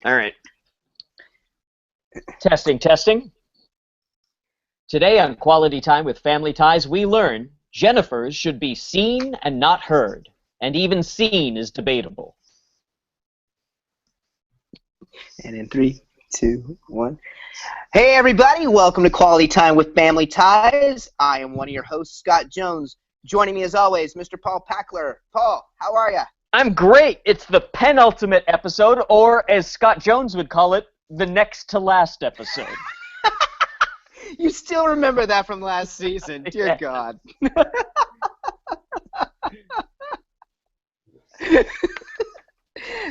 All right. Testing, testing. Today on Quality Time with Family Ties, we learn Jennifers should be seen and not heard, and even seen is debatable. And in 3, 2, 1. Hey everybody, welcome to Quality Time with Family Ties. I am one of your hosts, Scott Jones. Joining me as always, Mr. Paul Packler. Paul, how are ya? I'm great. It's the penultimate episode, or as Scott Jones would call it, the next to last episode. You still remember that from last season. Dear God.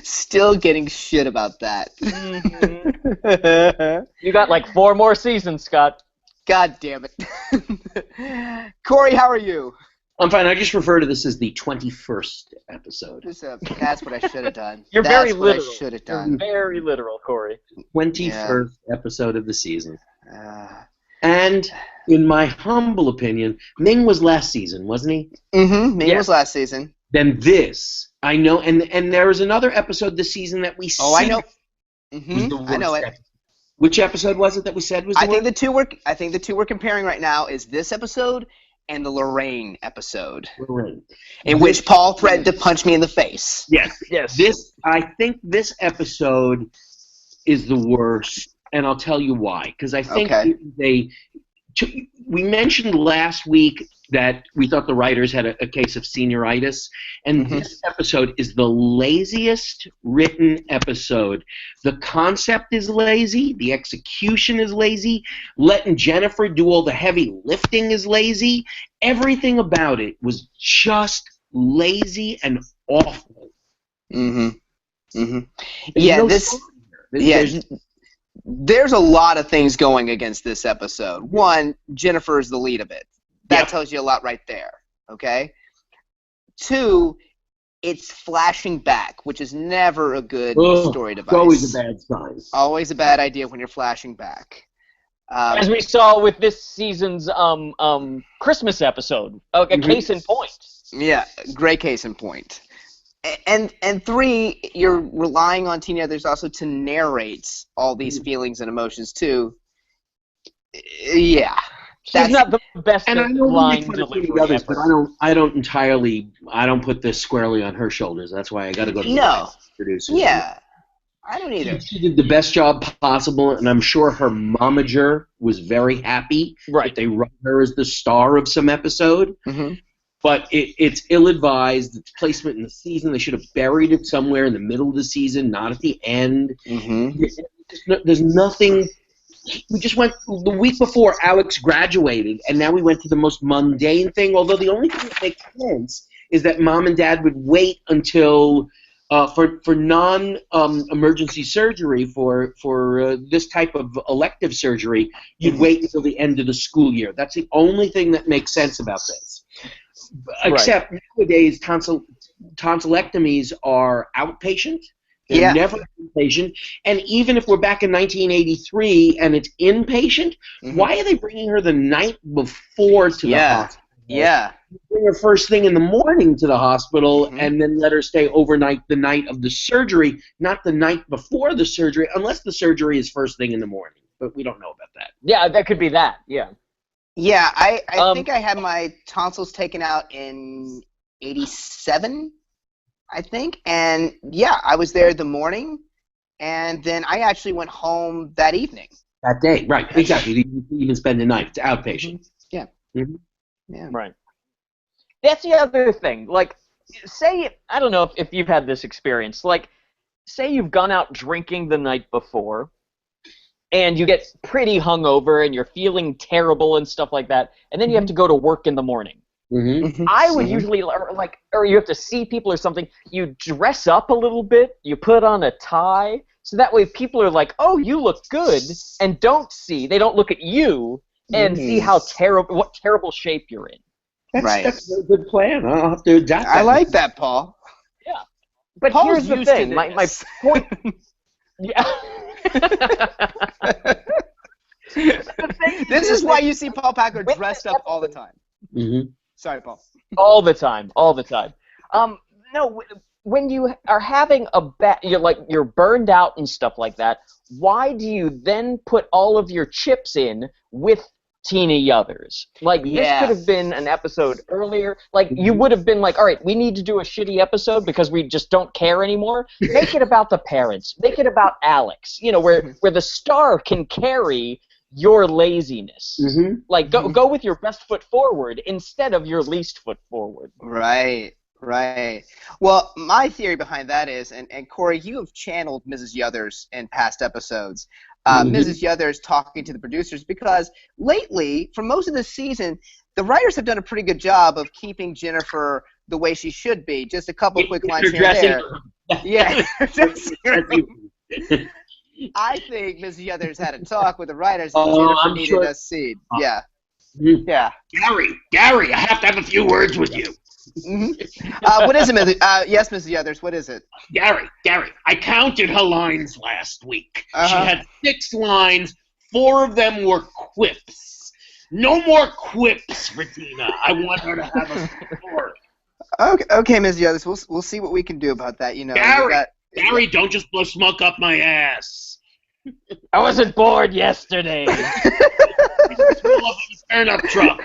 Still getting shit about that. Mm-hmm. You got like 4 more seasons, Scott. God damn it. Corey, how are you? I'm fine. I just refer to this as the 21st episode. That's what I should have done. You're That's very what literal. I should have done. Very literal, Corey. 21st episode of the season. And in my humble opinion, Ming was last season, wasn't he? Mm-hmm. Ming was last season. Then this, I know, and there was another episode this season that we said. Oh, I know. I know it. Which episode was it that we said was the I think the two we're comparing right now is this episode and the Lorraine episode. Lorraine. In which Paul threatened to punch me in the face. Yes. I think this episode is the worst, and I'll tell you why. Because I think we mentioned last week that we thought the writers had a case of senioritis, and this episode is the laziest written episode. The concept is lazy, the execution is lazy, letting Jennifer do all the heavy lifting is lazy. Everything about it was just lazy and awful. There's a lot of things going against this episode. One, Jennifer is the lead of it. That tells you a lot right there, okay? 2, it's flashing back, which is never a good story device. It's always a bad sign. Always a bad idea when you're flashing back. As we saw with this season's Christmas episode, a case in point. Yeah, great case in point. And 3, you're relying on teen others also to narrate all these feelings and emotions too. Yeah. She's not the best at line delivery others, but I don't put this squarely on her shoulders. That's why I got to go to the producers. Yeah. I don't either. She did the best job possible, and I'm sure her momager was very happy that they wrote her as the star of some episode. But it's ill-advised. It's placement in the season. They should have buried it somewhere in the middle of the season, not at the end. There's nothing. We just went the week before Alex graduated, and now we went to the most mundane thing. Although the only thing that makes sense is that Mom and Dad would wait until for non-emergency surgery for this type of elective surgery, you'd wait until the end of the school year. That's the only thing that makes sense about this. Except nowadays, tonsillectomies are outpatient. They're never inpatient. And even if we're back in 1983 and it's inpatient, why are they bringing her the night before to the hospital? Yeah. Bring her first thing in the morning to the hospital and then let her stay overnight the night of the surgery, not the night before the surgery, unless the surgery is first thing in the morning. But we don't know about that. Yeah, that could be that, Yeah, I think I had my tonsils taken out in 87, I think. And, I was there the morning, and then I actually went home that evening. That day, right, exactly. You even spend the night. It's outpatient. Yeah. Yeah. Right. That's the other thing. Like, say, I don't know if you've had this experience. Like, say you've gone out drinking the night before, and you get pretty hungover, and you're feeling terrible and stuff like that, and then you have to go to work in the morning. I would usually, or you have to see people or something, you dress up a little bit, you put on a tie, so that way people are like, oh, you look good, and they don't look at you and see what terrible shape you're in. That's a good plan. I'll have to adapt that. I like that, Paul. Yeah. But Paul's here's the thing. My point... This is why you see Paul Packer dressed up all the time. Sorry, Paul. All the time. No, when you are having you're burned out and stuff like that, why do you then put all of your chips in with Tina Yothers? Like, this could have been an episode earlier. Like, you would have been like, all right, we need to do a shitty episode because we just don't care anymore. Make it about the parents. Make it about Alex. You know, where the star can carry your laziness. Like, go with your best foot forward instead of your least foot forward. Right. Well, my theory behind that is, and Corey, you have channeled Mrs. Yothers in past episodes. Mrs. Yothers talking to the producers, because lately, for most of the season, the writers have done a pretty good job of keeping Jennifer the way she should be. Just a couple quick lines here and there. Yeah. I think Mrs. Yothers had a talk with the writers and Jennifer needed a scene. Yeah. Gary, I have to have a few words with you. What is it, yes, Mrs. Yothers, what is it? Gary, I counted her lines last week. She had 6 lines. 4 of them were quips. No more quips for Tina. I want her to have a story. Okay, Mrs. Yothers, we'll see what we can do about that. You know, Gary, don't just blow smoke up my ass. I wasn't bored yesterday. Turn-up truck.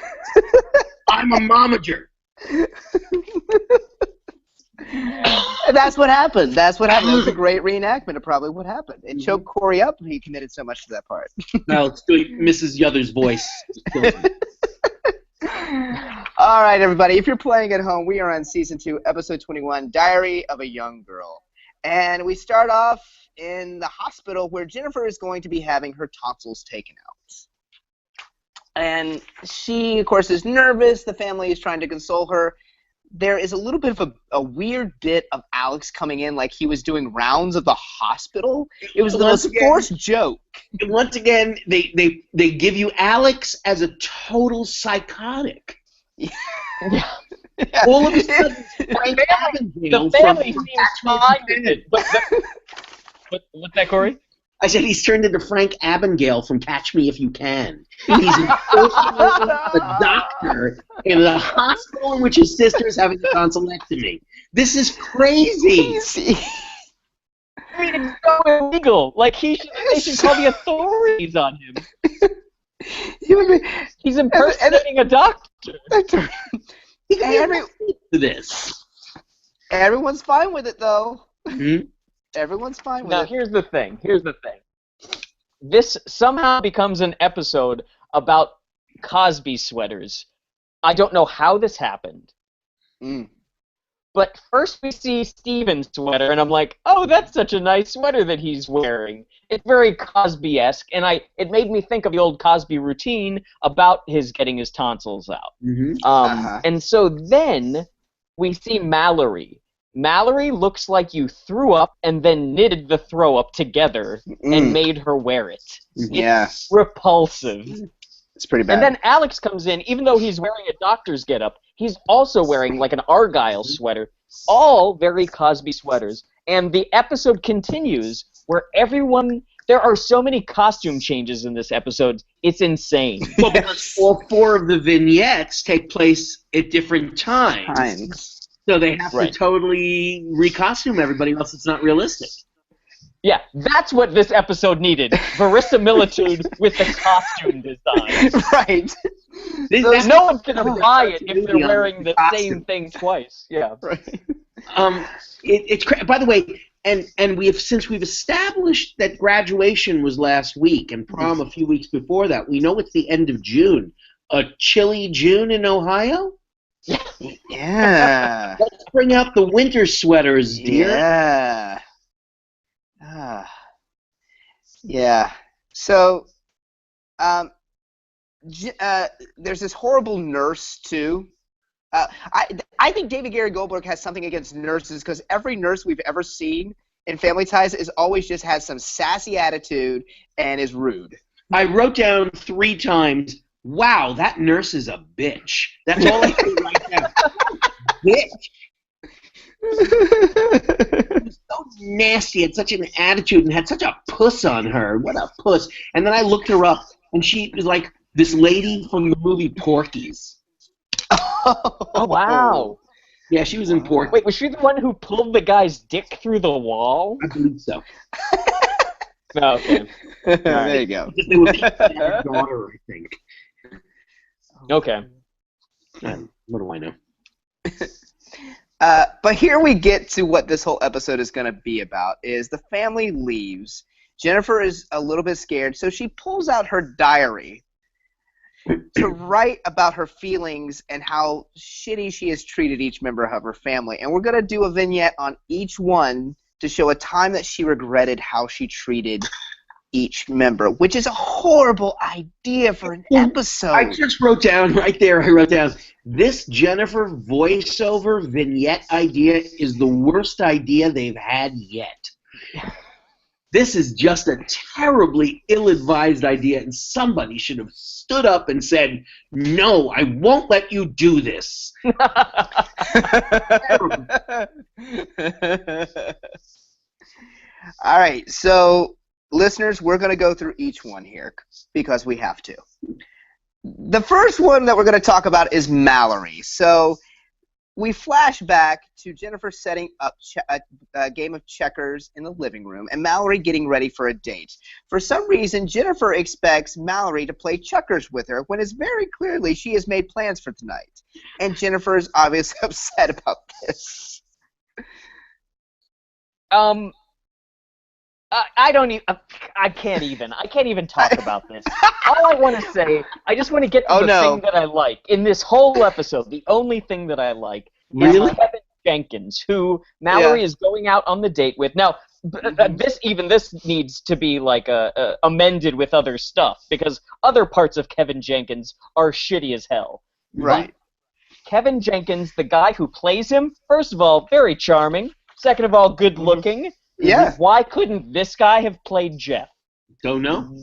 I'm a momager. That's what happened. It was a great reenactment of probably what happened. It choked Corey up, and he committed so much to that part. Now let's do Mrs. Yothers' voice. All right, everybody. If you're playing at home, we are on Season 2, Episode 21, Diary of a Young Girl. And we start off in the hospital where Jennifer is going to be having her tonsils taken out. And she, of course, is nervous. The family is trying to console her. There is a little bit of a weird bit of Alex coming in like he was doing rounds of the hospital. It was the most forced joke. Once again, they give you Alex as a total psychotic. Yeah. All of a sudden, Frank Abagnale the family seems fine with it. What's that, Corey? I said he's turned into Frank Abagnale from Catch Me If You Can. He's a doctor in the hospital in which his sister's having a tonsillectomy. This is crazy. I mean, it's so illegal. Like, they should call the authorities on him. He's impersonating a doctor. Everyone's fine with it, though. Everyone's fine with it. Now, here's the thing. This somehow becomes an episode about Cosby sweaters. I don't know how this happened. But first we see Steven's sweater, and I'm like, oh, that's such a nice sweater that he's wearing. It's very Cosby-esque, and it made me think of the old Cosby routine about his getting his tonsils out. And so then we see Mallory. Mallory looks like you threw up and then knitted the throw up together and made her wear it. It's repulsive. It's pretty bad. And then Alex comes in, even though he's wearing a doctor's getup, he's also wearing like an Argyle sweater. All very Cosby sweaters. And the episode continues where there are so many costume changes in this episode, it's insane. Well, because all 4 of the vignettes take place at different times. So they have to totally recostume everybody, else it's not realistic. Yeah, that's what this episode needed. Verisimilitude with the costume design. Right. No one's going to buy it if they're wearing the same thing twice. Yeah. Right. It's by the way, and since we've established that graduation was last week and prom a few weeks before that, we know it's the end of June. A chilly June in Ohio? Yeah. Let's bring out the winter sweaters, dear. Yeah. Yeah. So, there's this horrible nurse too. I think David Gary Goldberg has something against nurses because every nurse we've ever seen in Family Ties is always just has some sassy attitude and is rude. I wrote down 3 times. Wow, that nurse is a bitch. That's all I can write down. Bitch. She was so nasty, had such an attitude, and had such a puss on her. What a puss. And then I looked her up, and she was like this lady from the movie Porky's. Oh, wow. Yeah, she was important. Wait, was she the one who pulled the guy's dick through the wall? I believe so. Oh, okay. There you go. They were their daughter, I think. Okay. What do I know? But here we get to what this whole episode is going to be about, is the family leaves. Jennifer is a little bit scared, so she pulls out her diary to write about her feelings and how shitty she has treated each member of her family. And we're going to do a vignette on each one to show a time that she regretted how she treated each member, which is a horrible idea for an episode. I just wrote down right there, this Jennifer voiceover vignette idea is the worst idea they've had yet. This is just a terribly ill-advised idea, and somebody should have stood up and said, "No, I won't let you do this." All right, so listeners, we're going to go through each one here because we have to. The first one that we're going to talk about is Mallory. So we flash back to Jennifer setting up a game of checkers in the living room and Mallory getting ready for a date. For some reason, Jennifer expects Mallory to play checkers with her when it's very clearly she has made plans for tonight. And Jennifer is obviously upset about this. I can't even talk about this. All I want to say, I just want to get to the thing that I like. In this whole episode, the only thing that I like is Kevin Jenkins, who Mallory is going out on the date with. Now, this needs to be like amended with other stuff, because other parts of Kevin Jenkins are shitty as hell. Right. But Kevin Jenkins, the guy who plays him, first of all, very charming. Second of all, good looking. Yeah. Why couldn't this guy have played Jeff? Don't know.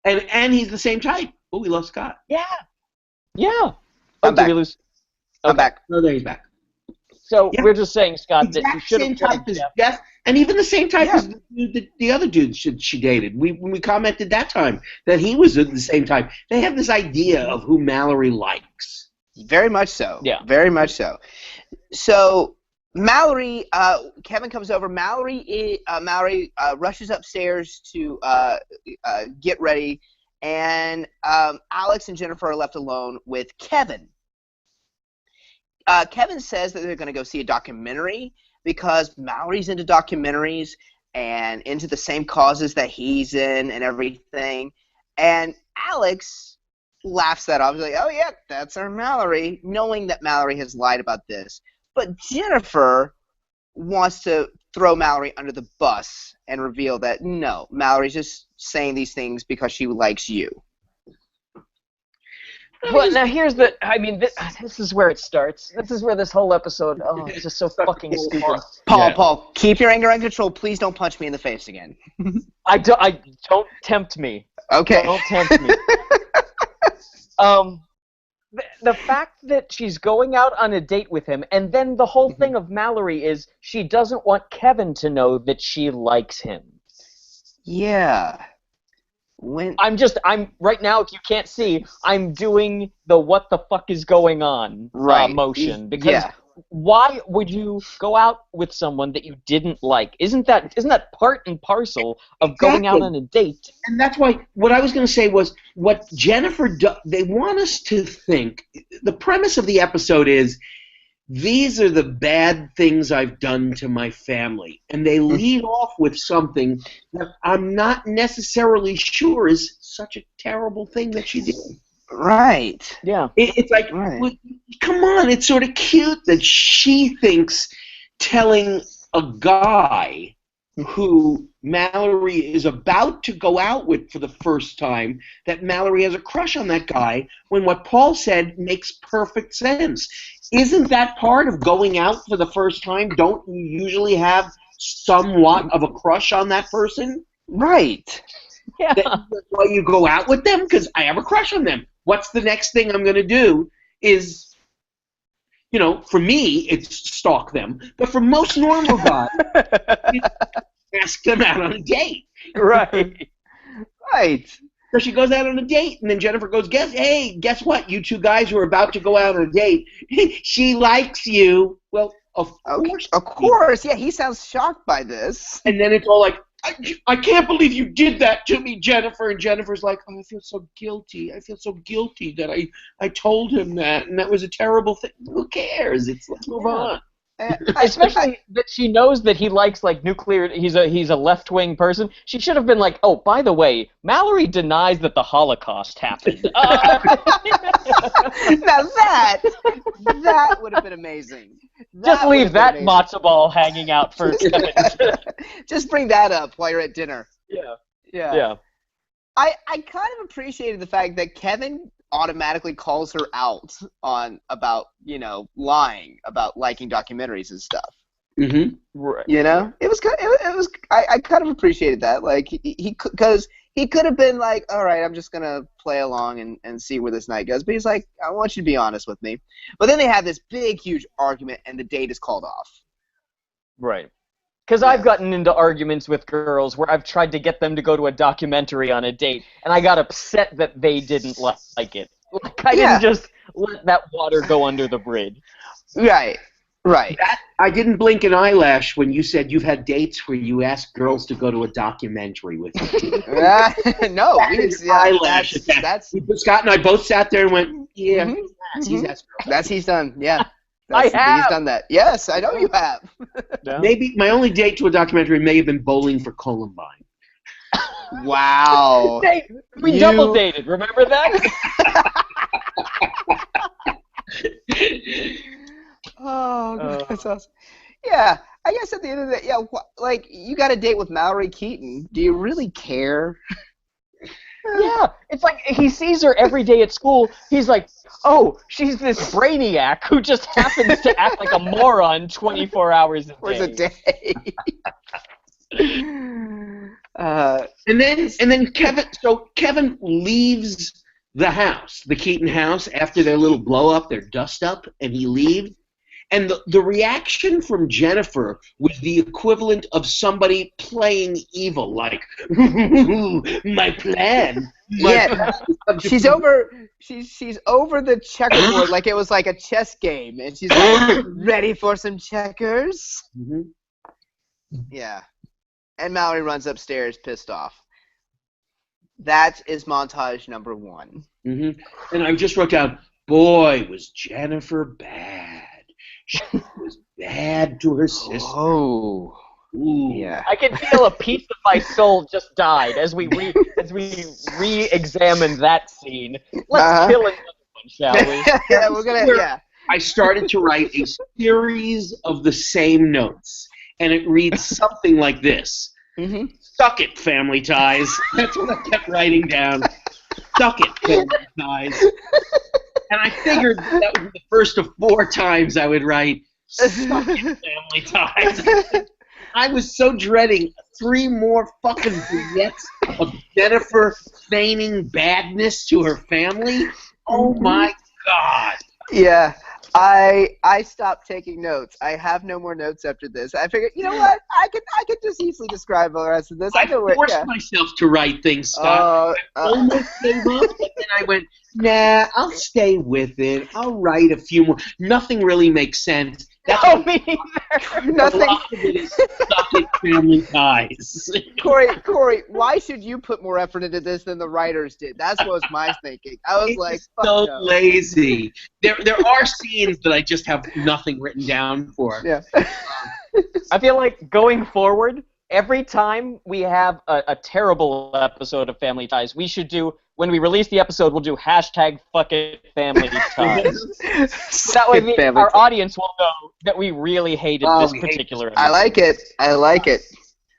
And he's the same type. Oh, we lost Scott. Yeah. Yeah. I'm back. Did we lose? I'm back. Oh, there he's back. So we're just saying, Scott, that you should have type as Jeff, and even the same type as the other dude she dated. When we commented that time that he was the same type. They have this idea of who Mallory likes. Very much so. Yeah. Very much so. So Mallory, Kevin comes over. Mallory rushes upstairs to get ready, and Alex and Jennifer are left alone with Kevin. Kevin says that they're going to go see a documentary because Mallory's into documentaries and into the same causes that he's in and everything. And Alex laughs that off. He's like, "Oh yeah, that's our Mallory," knowing that Mallory has lied about this. But Jennifer wants to throw Mallory under the bus and reveal that, no, Mallory's just saying these things because she likes you. Well, now here's the, this is where it starts. This is where this whole episode, it's just so fucking stupid. Paul, keep your anger under control. Please don't punch me in the face again. Don't tempt me. Okay. Don't tempt me. The fact that she's going out on a date with him, and then the whole thing of Mallory is she doesn't want Kevin to know that she likes him. Yeah. I'm right now, if you can't see, I'm doing the what the fuck is going on motion. Because why would you go out with someone that you didn't like? Isn't that part and parcel of going out on a date? And that's why what I was going to say was what Jennifer they want us to think. The premise of the episode is these are the bad things I've done to my family. And they lead off with something that I'm not necessarily sure is such a terrible thing that she did. Right. Yeah. It's like, well, come on, it's sort of cute that she thinks telling a guy who Mallory is about to go out with for the first time that Mallory has a crush on that guy when what Paul said makes perfect sense. Isn't that part of going out for the first time? Don't you usually have somewhat of a crush on that person? Right. Yeah. That's why you go out with them? Because I have a crush on them. What's the next thing I'm going to do is, for me, it's stalk them. But for most normal guys, ask them out on a date. Right. Right. So she goes out on a date, and then Jennifer goes, guess what? You two guys who are about to go out on a date, she likes you. Well, of course. Of course, yeah, he sounds shocked by this. And then it's all like, I can't believe you did that to me, Jennifer. And Jennifer's like, oh, I feel so guilty. I feel so guilty that I told him that, and that was a terrible thing. Who cares? Let's move on. Especially that she knows that he likes like nuclear. He's a left-wing person. She should have been like, oh, by the way, Mallory denies that the Holocaust happened. Now that would have been amazing. Just leave that matzo ball hanging out for a second. Just bring that up while you're at dinner. Yeah. I kind of appreciated the fact that Kevin automatically calls her out about lying about liking documentaries and stuff. Mm-hmm. Right. It was I kind of appreciated that. Like because he could have been like, all right, I'm just gonna play along and see where this night goes. But he's like, I want you to be honest with me. But then they have this big, huge argument, and the date is called off. Right. Because I've gotten into arguments with girls where I've tried to get them to go to a documentary on a date, and I got upset that they didn't like it. Like, I didn't just let that water go under the bridge. Right. I didn't blink an eyelash when you said you've had dates where you asked girls to go to a documentary with you. No, we didn't see eyelash. Scott and I both sat there and went, yeah, he's done, yeah. I have. He's done that. Yes, I know you have. Yeah. Maybe my only date to a documentary may have been Bowling for Columbine. Wow. We double dated, remember that? Oh, God, that's awesome. Yeah, I guess at the end of the day, like, you got a date with Mallory Keaton. Do you really care? Yeah, it's like he sees her every day at school. He's like, oh, she's this brainiac who just happens to act like a moron 24 hours a day. And then Kevin leaves the house, the Keaton house, after their little blow up, their dust up, and he leaves. And the reaction from Jennifer was the equivalent of somebody playing evil, like, my plan. She's over the checkerboard like it was like a chess game, and she's like, ready for some checkers? Mm-hmm. Yeah. And Mallory runs upstairs pissed off. That is montage number 1. Mm-hmm. And I just wrote down, boy, was Jennifer bad. She was bad to her sister. Oh. Ooh. Yeah. I can feel a piece of my soul just died as we re-examine that scene. Let's kill another one, shall we? Yeah, we're gonna. Yeah. I started to write a series of the same notes, and it reads something like this: "Suck it, Family Ties." That's what I kept writing down. Suck it, Family Ties. And I figured that would be the first of 4 times I would write, suck it, Family Ties. I was so dreading 3 more fucking vignettes of Jennifer feigning badness to her family. Oh my God. Yeah. I stopped taking notes. I have no more notes after this. I figured, you know what? I could just easily describe the rest of this. I forced myself to write things, Scott. I almost gave up, but then I went, nah, I'll stay with it. I'll write a few more. Nothing really makes sense. That's me either. Nothing. A lot of it is Suck it, Family Ties. Corey, why should you put more effort into this than the writers did? That's what was my thinking. I was like, fuck so no. lazy. There are scenes that I just have nothing written down for. Yeah. I feel like going forward, every time we have a terrible episode of Family Ties, we should do, when we release the episode, we'll do #FamilyTies. That way our audience will know that we really hated this particular episode. I like it.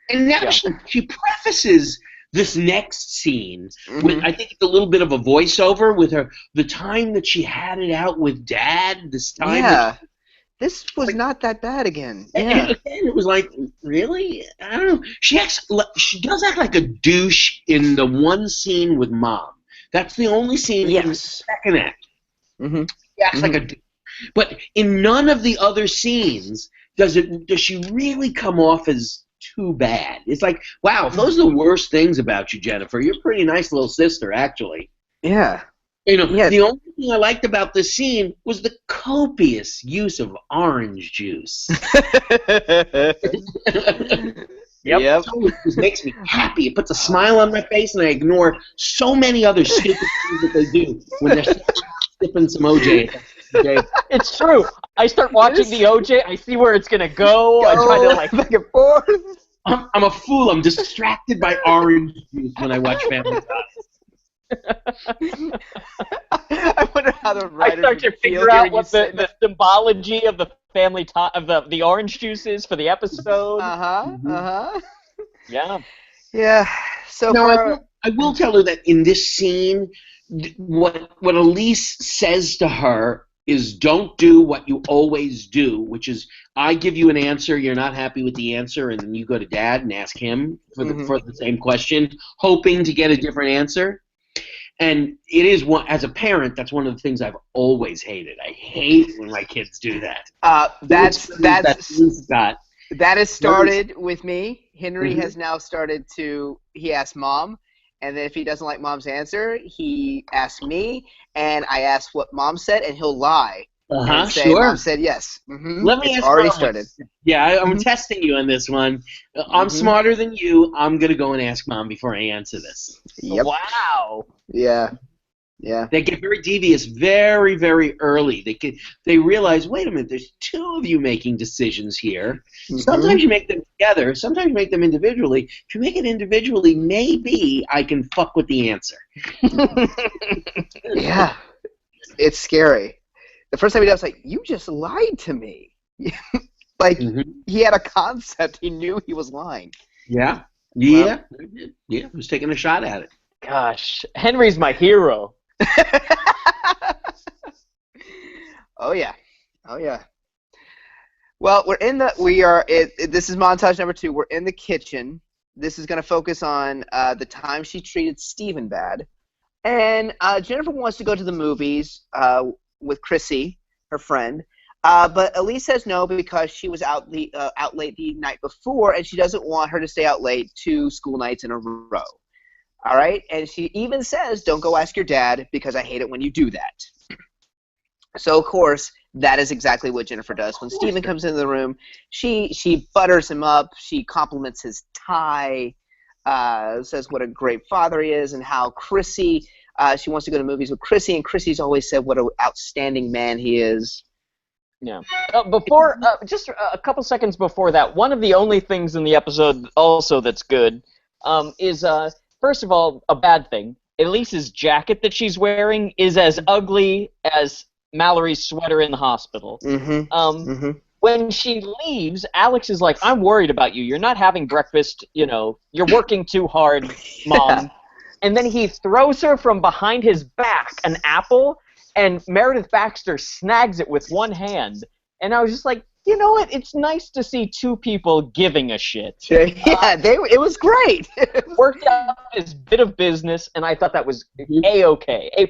And now she prefaces this next scene with, I think it's a little bit of a voiceover with her, the time that she had it out with Dad, this time. Yeah. This was not that bad again. Yeah. And it was like, really? I don't know. She does act like a douche in the one scene with Mom. That's the only scene in the second act. Mm-hmm. She acts like a douche. But in none of the other scenes does she really come off as too bad. It's like, wow, if those are the worst things about you, Jennifer, you're a pretty nice little sister, actually. Yeah. You know, the only thing I liked about this scene was the copious use of orange juice. Yep. So it makes me happy. It puts a smile on my face, and I ignore so many other stupid things that they do when they're sipping some OJ. It's true. I start watching the OJ. I see where it's gonna go. I try to like back and forth. I'm a fool. I'm distracted by orange juice when I watch Family Ties. I wonder how the writers I start to would feel figure out hearing you what say the symbology of the family of the orange juice is for the episode. Yeah. Yeah. So No, I will tell her that in this scene, what Elise says to her is, don't do what you always do, which is, I give you an answer, you're not happy with the answer, and then you go to Dad and ask him for the same question, hoping to get a different answer. And it is one, as a parent, that's one of the things I've always hated. I hate when my kids do that. That has started with me. Henry has now started to, he asks Mom, and then if he doesn't like Mom's answer, he asks me, and I ask what Mom said, and he'll lie and say Mom said yes. Let me it's ask already Mom. started. Yeah, I'm testing you on this one. I'm smarter than you. I'm going to go and ask Mom before I answer this. Yep. Wow. Yeah. They get very devious very, very early. They realize, wait a minute, there's two of you making decisions here. Sometimes you make them together. Sometimes you make them individually. If you make it individually, maybe I can fuck with the answer. Yeah. It's scary. The first time he does, like, you just lied to me. Like, he had a concept. He knew he was lying. Yeah. Yeah. I was taking a shot at it. Gosh, Henry's my hero. Oh yeah. Well, this is montage number 2. We're in the kitchen. This is going to focus on the time she treated Steven bad. And Jennifer wants to go to the movies with Chrissy, her friend. But Elise says no because she was out late the night before, and she doesn't want her to stay out late 2 school nights in a row. All right? And she even says, don't go ask your dad because I hate it when you do that. So, of course, that is exactly what Jennifer does. When Steven comes into the room, she butters him up. She compliments his tie, says what a great father he is, and how Chrissy, she wants to go to movies with Chrissy, and Chrissy's always said what an outstanding man he is. Yeah. Just a couple seconds before that, one of the only things in the episode also that's good is... First of all, a bad thing. Elise's jacket that she's wearing is as ugly as Mallory's sweater in the hospital. When she leaves, Alex is like, I'm worried about you. You're not having breakfast. You're working too hard, Mom. And then he throws her from behind his back an apple, and Meredith Baxter snags it with one hand. And I was just like, you know what? It's nice to see 2 people giving a shit. It was great. Worked out his bit of business, and I thought that was A-okay, A+.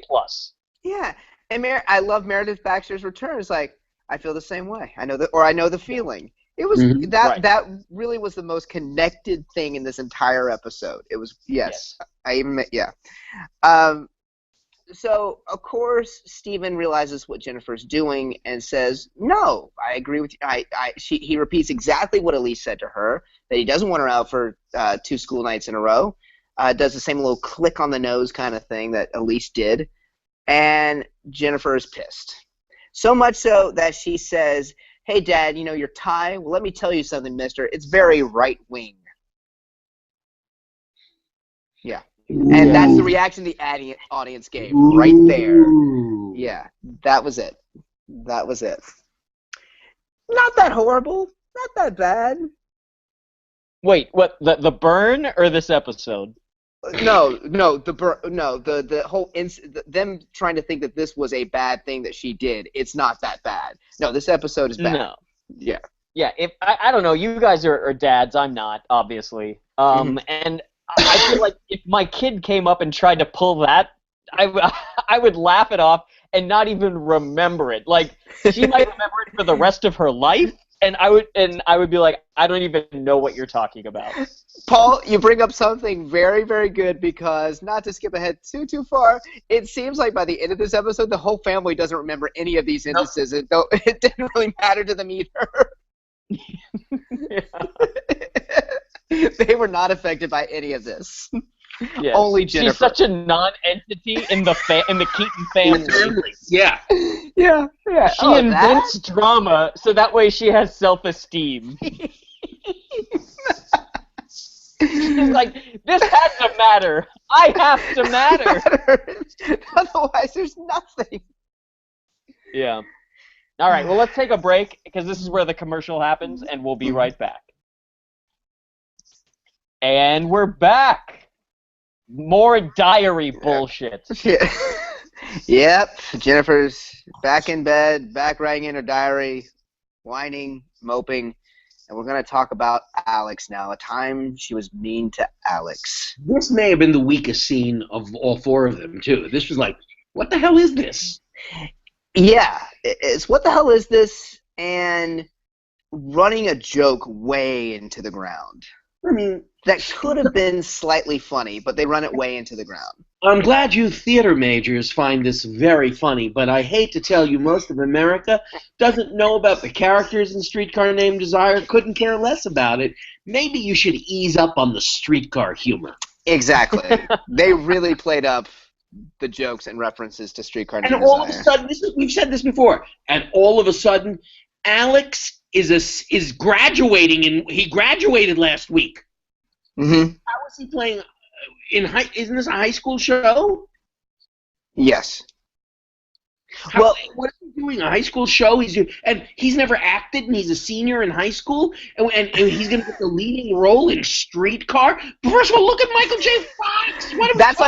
Yeah, and I love Meredith Baxter's return. It's like, I feel the same way. I know the feeling. It was that really was the most connected thing in this entire episode. It was So, of course, Steven realizes what Jennifer's doing and says, no, I agree with you. He repeats exactly what Elise said to her, that he doesn't want her out for 2 school nights in a row. Does the same little click on the nose kind of thing that Elise did. And Jennifer is pissed. So much so that she says, hey, Dad, your tie? Well, let me tell you something, mister. It's very right-wing. Yeah. And that's the reaction the audience gave right there. Yeah, that was it. Not that horrible. Not that bad. Wait, what? The burn or this episode? No, the whole them trying to think that this was a bad thing that she did. It's not that bad. No, this episode is bad. No. Yeah. Yeah. If I don't know, you guys are dads. I'm not, obviously. And I feel like if my kid came up and tried to pull that, I would laugh it off and not even remember it. Like, she might remember it for the rest of her life, And I would be like, I don't even know what you're talking about. Paul, you bring up something very, very good because, not to skip ahead too far, it seems like by the end of this episode, the whole family doesn't remember any of these instances. Nope. It didn't really matter to them either. They were not affected by any of this. Yes. Only Jennifer. She's such a non-entity in the Keaton family. Yeah. Yeah. She invents drama so that way she has self-esteem. She's like, this has to matter. I have to matter. Otherwise, there's nothing. Yeah. All right, well, let's take a break because this is where the commercial happens, and we'll be right back. And we're back. More diary bullshit. Yep. Jennifer's back in bed, back writing in her diary, whining, moping, and we're going to talk about Alex now, a time she was mean to Alex. This may have been the weakest scene of all four of them, too. This was like, what the hell is this? Yeah. It's what the hell is this, and running a joke way into the ground. I mean, that could have been slightly funny, but they run it way into the ground. I'm glad you theater majors find this very funny, but I hate to tell you, most of America doesn't know about the characters in Streetcar Named Desire, couldn't care less about it. Maybe you should ease up on the streetcar humor. Exactly. They really played up the jokes and references to Streetcar Named Desire. And all of a sudden, we've said this before, and all of a sudden, Alex is graduating, and he graduated last week. Mm-hmm. How is he playing isn't this a high school show? Yes. What is he doing? A high school show? And he's never acted, and he's a senior in high school, and he's going to get the leading role in Streetcar. First of all, look at Michael J. Fox. That's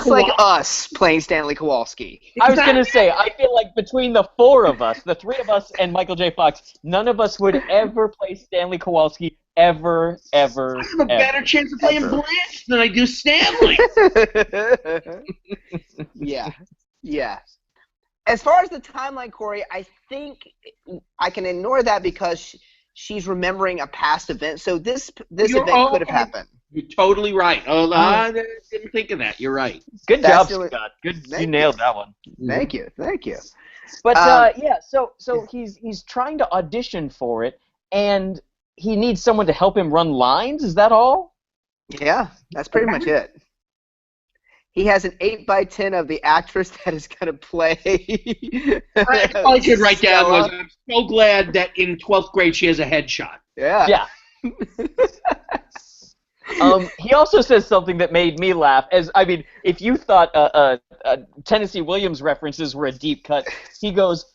like us playing Stanley Kowalski. I was going to say, I feel like between the four of us, the three of us and Michael J. Fox, none of us would ever play Stanley Kowalski ever. I have a better chance of playing Blanche than I do Stanley. Yeah. As far as the timeline, Corey, I think I can ignore that because she's remembering a past event. So this event could have happened. You're totally right. I didn't think of that. You're right. Good job, Scott. Good, you nailed that one. Thank you. But so he's trying to audition for it, and he needs someone to help him run lines. Is that all? Yeah, that's pretty much it. He has an 8x10 of the actress that is going to play. All I could write down was, I'm so glad that in 12th grade she has a headshot. Yeah. He also says something that made me laugh. If you thought Tennessee Williams references were a deep cut, he goes,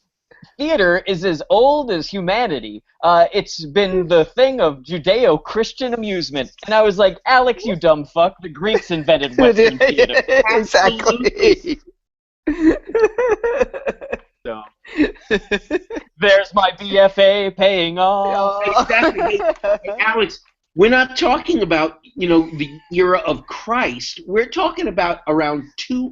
theater is as old as humanity. It's been the thing of Judeo-Christian amusement. And I was like, Alex, you dumb fuck. The Greeks invented Western theater. Exactly. So, there's my BFA paying off. Exactly. Hey, Alex, we're not talking about, the era of Christ. We're talking about around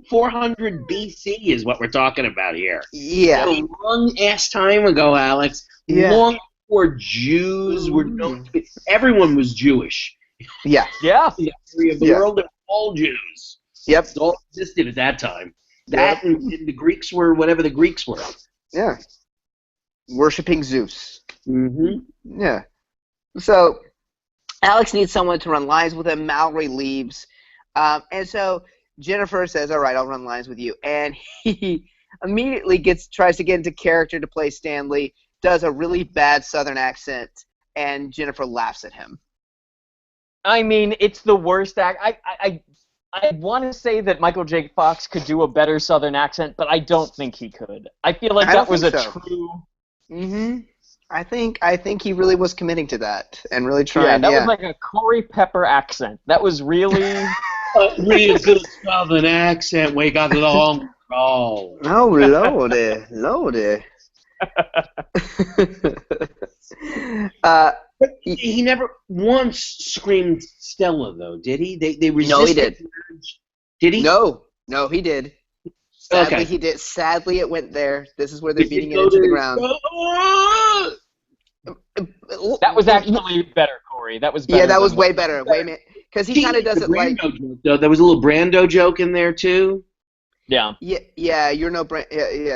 400 BC is what we're talking about here. Yeah. A long-ass time ago, Alex. Yeah. Long before Jews were known to be. Everyone was Jewish. Yeah. Yeah. In the area of the world, they were all Jews. Yep. It all existed at that time. That and the Greeks were whatever the Greeks were. Yeah. Worshipping Zeus. Mm-hmm. Yeah. So Alex needs someone to run lines with him. Mallory leaves. And so Jennifer says, all right, I'll run lines with you. And he immediately tries to get into character to play Stanley, does a really bad Southern accent, and Jennifer laughs at him. I mean, it's the worst act. I want to say that Michael J. Fox could do a better Southern accent, but I don't think he could. I feel like that was true... Mm-hmm. I think he really was committing to that and really trying. Yeah, that was like a Corey Pepper accent. That was really a real good Southern accent. We got long roll. Oh, lordy. He never once screamed Stella, though, did he? They resisted. No, he did. Did he? No, he did. Sadly, okay. He did. Sadly, it went there. This is where they're beating it into the ground. That was actually better, Corey. That was better. Yeah, that was way better. Because he kind of does it like. Joke, though. There was a little Brando joke in there too. Yeah. Yeah. You're no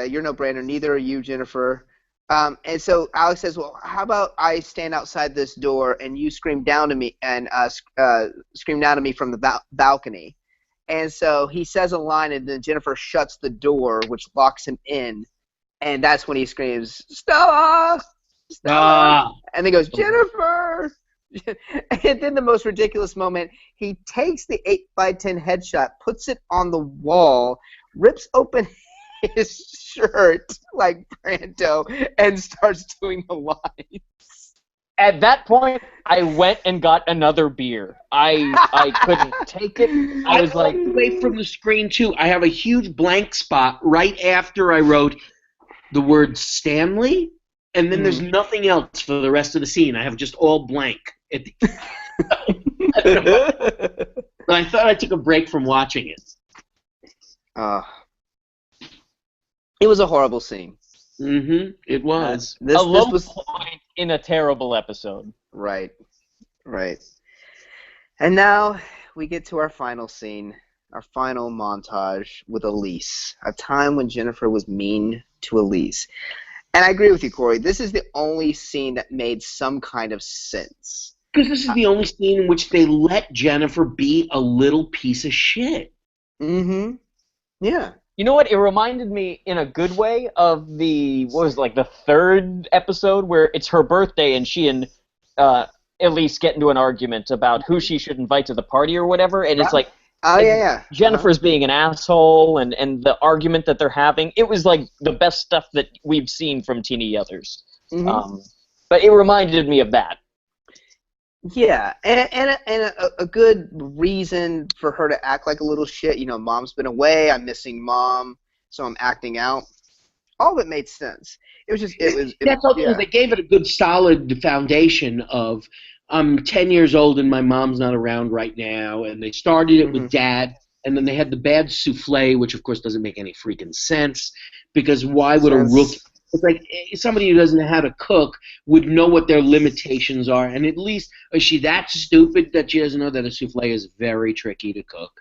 you're no Brando. Neither are you, Jennifer. And so Alex says, "Well, how about I stand outside this door and you scream down to me and scream down to me from the balcony." And so he says a line, and then Jennifer shuts the door, which locks him in. And that's when he screams, "Stella! Stella!" And then goes, "Jennifer!" And then the most ridiculous moment, he takes the 8x10 headshot, puts it on the wall, rips open his shirt like Brando, and starts doing the lines. At that point, I went and got another beer. I couldn't take it. I was like, away from the screen too. I have a huge blank spot right after I wrote the word Stanley, and then there's nothing else for the rest of the scene. I have just all blank. I thought I took a break from watching it. It was a horrible scene. Mm-hmm. It was. A low point in a terrible episode. Right. And now we get to our final scene, our final montage with Elise, a time when Jennifer was mean to Elise. And I agree with you, Corey. This is the only scene that made some kind of sense. Because this is the only scene in which they let Jennifer be a little piece of shit. Mm-hmm. Yeah. You know what? It reminded me, in a good way, of the third episode where it's her birthday and she and Elise get into an argument about who she should invite to the party or whatever, and it's like, Jennifer's being an asshole, and the argument that they're having, it was like the best stuff that we've seen from Teeny Others. Mm-hmm. But it reminded me of that. Yeah, and a good reason for her to act like a little shit. You know, Mom's been away, I'm missing Mom, so I'm acting out. All of it made sense. It was just, they gave it a good solid foundation of, I'm 10 years old and my mom's not around right now, and they started it with Dad, and then they had the bad souffle, which of course doesn't make any freaking sense, because why would a rookie... It's like somebody who doesn't know how to cook would know what their limitations are, and at least is she that stupid that she doesn't know that a souffle is very tricky to cook?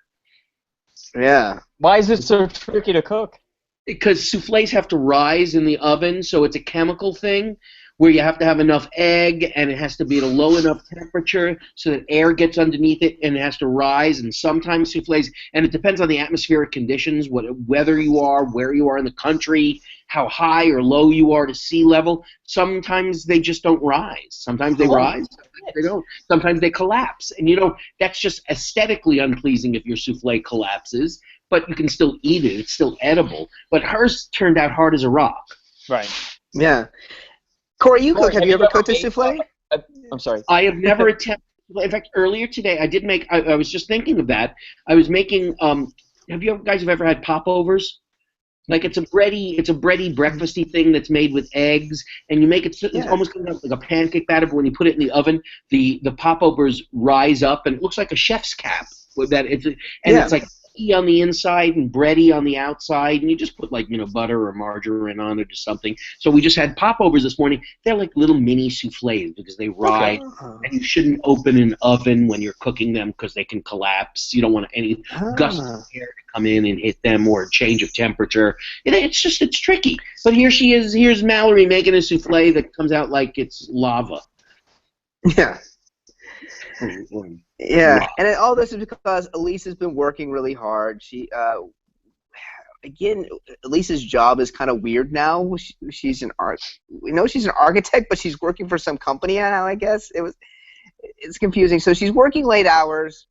Yeah. Why is it so tricky to cook? Because soufflés have to rise in the oven, so it's a chemical thing where you have to have enough egg, and it has to be at a low enough temperature so that air gets underneath it, and it has to rise. And sometimes soufflés, and it depends on the atmospheric conditions, whether you are, where you are in the country, how high or low you are to sea level. Sometimes they just don't rise. Sometimes they rise, sometimes they don't. Sometimes they collapse. And that's just aesthetically unpleasing if your souffle collapses, but you can still eat it. It's still edible. But hers turned out hard as a rock. Right. Yeah. Corey, you cook. Have you ever cooked a souffle? I'm sorry. I have never attempted. In fact, earlier today, I did make. I was just thinking of that. I was making. Have you guys ever had popovers? Like it's a bready breakfasty thing that's made with eggs, and you make it. It's almost like a pancake batter, but when you put it in the oven, the popovers rise up, and it looks like a chef's cap. With that, it's like on the inside and bready on the outside, and you just put butter or margarine on it or something. So we just had popovers this morning. They're like little mini soufflés because they rise, and you shouldn't open an oven when you're cooking them because they can collapse. You don't want any gust of air to come in and hit them or a change of temperature. It's tricky. But here's Mallory making a souffle that comes out like it's lava. Yeah. Yeah, and all this is because Elise has been working really hard. She, again, Elise's job is kind of weird now. She's an we know she's an architect, but she's working for some company now. I guess it's confusing. So she's working late hours.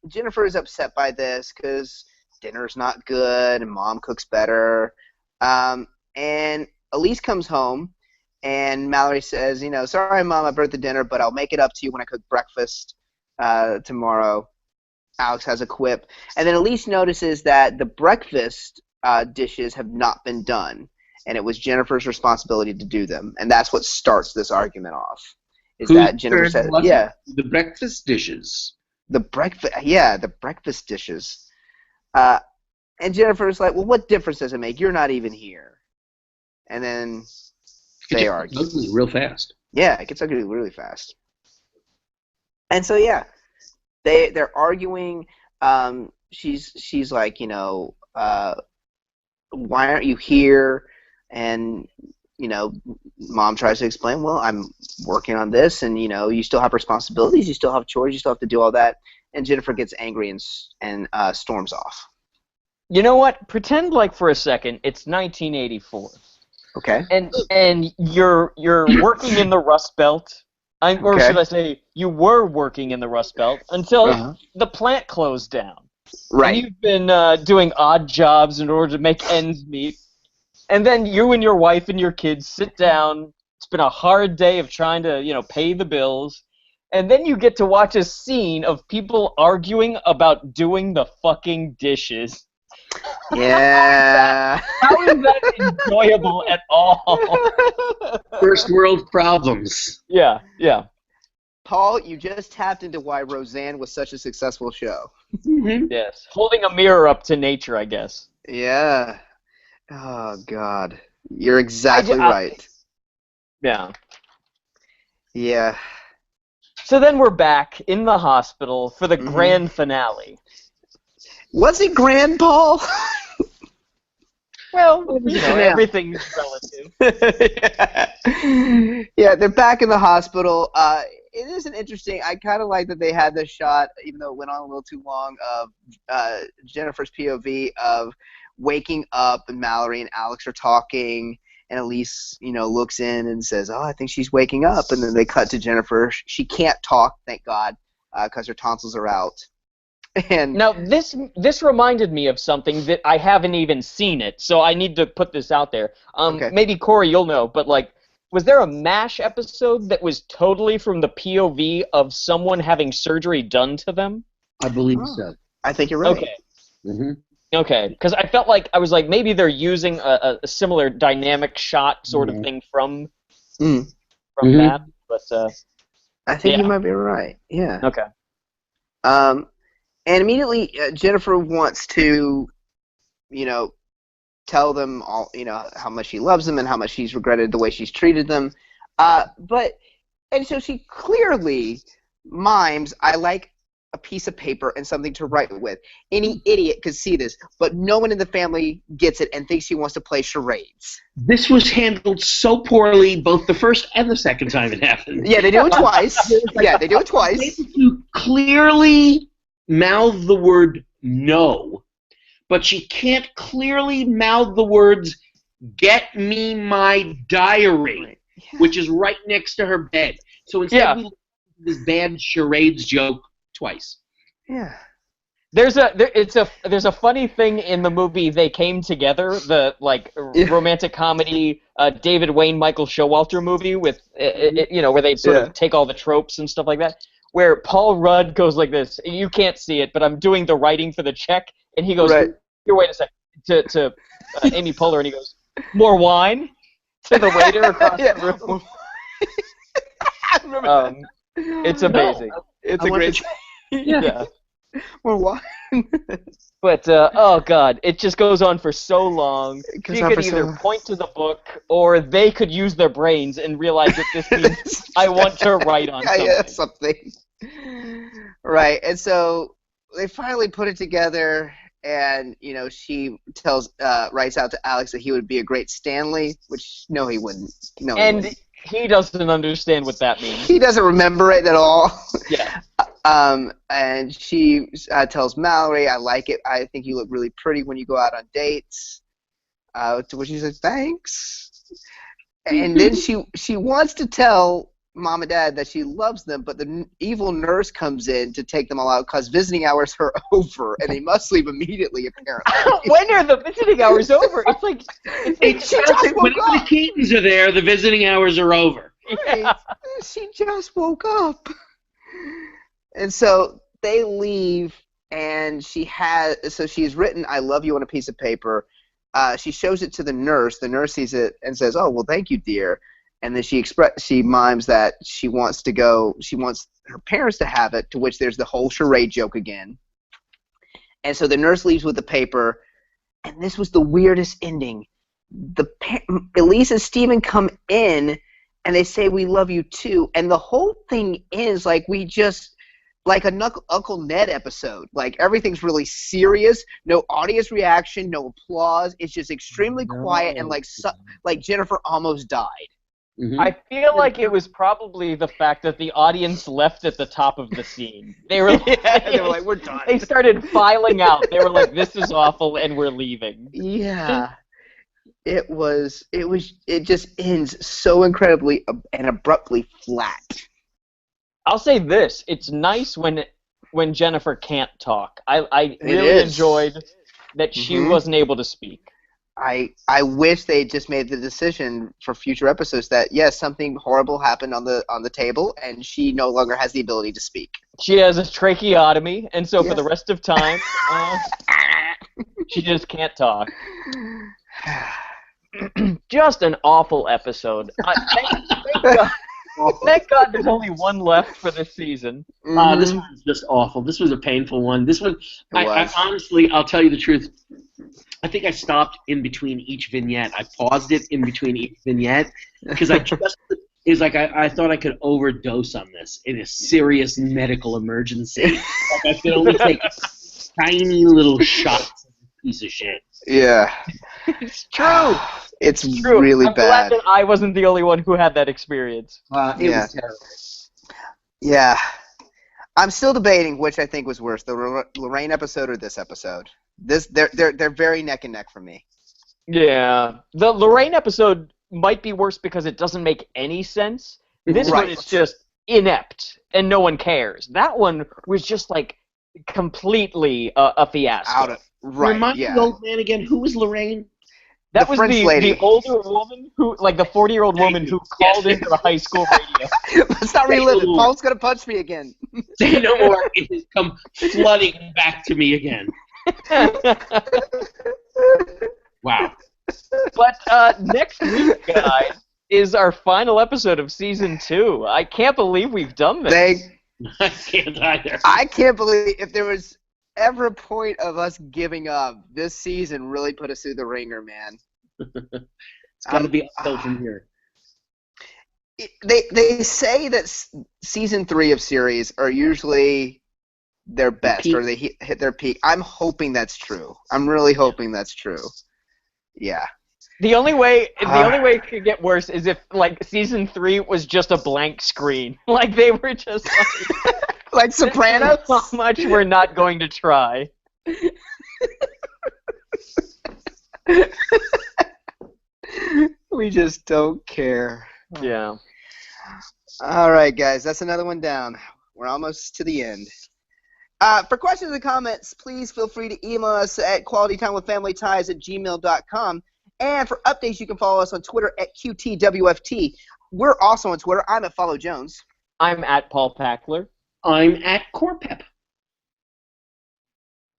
Jennifer is upset by this because dinner's not good and Mom cooks better. And Elise comes home. And Mallory says, sorry, Mom, I burnt the dinner, but I'll make it up to you when I cook breakfast tomorrow. Alex has a quip. And then Elise notices that the breakfast dishes have not been done, and it was Jennifer's responsibility to do them. And that's what starts this argument off. That Jennifer says, the breakfast dishes. The breakfast dishes. And Jennifer's like, well, what difference does it make? You're not even here. And then... they argue. Ugly real fast. Yeah, it gets ugly really fast. And so yeah, they're arguing. She's like, why aren't you here? And Mom tries to explain, well, I'm working on this, and you still have responsibilities, you still have chores, you still have to do all that. And Jennifer gets angry and storms off. You know what? Pretend like for a second it's 1984. Okay. And you're working in the Rust Belt. Or should I say, you were working in the Rust Belt until the plant closed down. Right. And you've been doing odd jobs in order to make ends meet. And then you and your wife and your kids sit down. It's been a hard day of trying to, pay the bills. And then you get to watch a scene of people arguing about doing the fucking dishes. Yeah. How is that enjoyable at all? First world problems. Yeah. Paul, you just tapped into why Roseanne was such a successful show. Mm-hmm. Yes. Holding a mirror up to nature, I guess. Yeah. Oh, God. You're exactly right. Yeah. Yeah. So then we're back in the hospital for the grand finale. Was it grand, Paul? Well, everything's relative. Yeah, they're back in the hospital. It is an interesting. I kind of like that they had this shot, even though it went on a little too long, of Jennifer's POV of waking up, and Mallory and Alex are talking, and Elise, looks in and says, "Oh, I think she's waking up," and then they cut to Jennifer. She can't talk, thank God, because her tonsils are out. And now this reminded me of something that I haven't even seen it, so I need to put this out there. Okay. Maybe Corey, you'll know, but was there a MASH episode that was totally from the POV of someone having surgery done to them? I believe so. I think you're right. Okay. Mm-hmm. Okay, because I felt like I was like maybe they're using a similar dynamic shot sort of thing from that, but I think you might be right. Yeah. Okay. And immediately Jennifer wants to, tell them all, how much she loves them and how much she's regretted the way she's treated them. And so she clearly mimes, I like a piece of paper and something to write with. Any idiot could see this, but no one in the family gets it and thinks she wants to play charades. This was handled so poorly both the first and the second time it happened. Yeah, they do it twice. They do it twice. You clearly mouth the word no, but she can't clearly mouth the words, "Get me my diary," which is right next to her bed. So instead we look at this bad charades joke twice. Yeah. There's a funny thing in the movie They Came Together, the romantic comedy David Wayne Michael Showalter movie with where they sort of take all the tropes and stuff like that, where Paul Rudd goes like this. You can't see it, but I'm doing the writing for the check, and he goes, "Here, wait a second," to Amy Poehler, and he goes, "More wine?" to the waiter across the room. I remember that. It's amazing. It's a great. Yeah. More wine. But oh god, it just goes on for so long. You could either point to the book, or they could use their brains and realize that this means I want to write on something. Yeah, something. Right, and so they finally put it together, and she writes out to Alex that he would be a great Stanley, which no, he wouldn't. No, and he doesn't understand what that means. He doesn't remember it at all. Yeah. And she tells Mallory, "I like it. I think you look really pretty when you go out on dates." To which she says, "Thanks." And then she wants to tell Mom and Dad that she loves them, but the evil nurse comes in to take them all out because visiting hours are over, and they must leave immediately, apparently. When are the visiting hours over? It's like she just woke up. When the Keatons are there, the visiting hours are over. Right. She just woke up. And so they leave, and she's written "I love you" on a piece of paper. She shows it to the nurse. The nurse sees it and says, "Oh, well, thank you, dear." And then she mimes that she wants to go. She wants her parents to have it. To which there's the whole charade joke again. And so the nurse leaves with the paper, and this was the weirdest ending. Elise and Steven come in, and they say we love you too, and the whole thing is like we just like a Uncle Ned episode. Like everything's really serious, no audience reaction, no applause. It's just extremely quiet, and like Jennifer almost died. Mm-hmm. I feel like it was probably the fact that the audience left at the top of the scene. They were they were like, we're done. They started filing out. They were like, this is awful, and we're leaving. Yeah. It just ends so incredibly and abruptly flat. I'll say this: it's nice when Jennifer can't talk. I really enjoyed that she wasn't able to speak. I wish they just made the decision for future episodes that yes, something horrible happened on the table, and she no longer has the ability to speak. She has a tracheotomy, and so for the rest of time, she just can't talk. Just an awful episode. Thank God there's only one left for this season. This one's just awful. This was a painful one. This one, I honestly, I'll tell you the truth. I think I stopped in between each vignette. I paused it in between each vignette because I thought I could overdose on this in a serious medical emergency. Like I could only take tiny little shots of this piece of shit. Yeah. It's true. It's true. really I'm bad. glad that I wasn't the only one who had that experience. It was terrible. Yeah. I'm still debating which I think was worse, the Lorraine episode or this episode. They're very neck and neck for me. Yeah. The Lorraine episode might be worse because it doesn't make any sense. This one is just inept, and no one cares. That one was just, like, completely a fiasco. Remind the old man again, who was Lorraine? That was lady. The older woman who, like the 40-year-old woman who called into the high school radio. Let's not relive it. Paul's gonna punch me again. Say no more. It has come flooding back to me again. Wow. But next week, guys, is our final episode of Season 2. I can't believe we've done this. I can't either. I can't believe if there was ever a point of us giving up, this season really put us through the ringer, man. It's got to be uphill from here. They say that season 3 of series are usually their best, or they hit their peak. I'm hoping that's true. I'm really hoping that's true. Yeah. The only way it could get worse is if like season 3 was just a blank screen. Like they were just like Sopranos. How much we're not going to try. We just don't care. Yeah. All right, guys, that's another one down. We're almost to the end. For questions and comments, please feel free to email us at qualitytimewithfamilyties@gmail.com. And for updates, you can follow us on Twitter at QTWFT. We're also on Twitter. I'm at Follow Jones. I'm at Paul Packler. I'm at Corpep.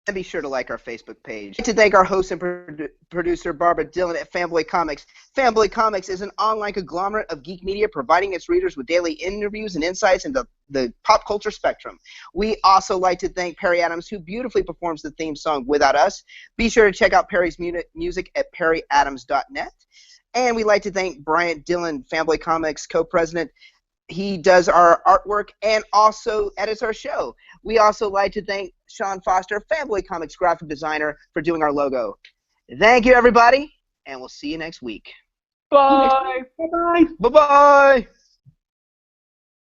And be sure to like our Facebook page. I'd like to thank our host and producer, Barbara Dillon at Fanboy Comics. Fanboy Comics is an online conglomerate of geek media providing its readers with daily interviews and insights into the pop culture spectrum. We also like to thank Perry Adams, who beautifully performs the theme song Without Us. Be sure to check out Perry's music at perryadams.net. And we'd like to thank Bryant Dillon, Fanboy Comics co-president. He does our artwork and also edits our show. We also like to thank Sean Foster, Fanboy Comics graphic designer, for doing our logo. Thank you, everybody, and we'll see you next week. Bye. Bye-bye. Bye-bye.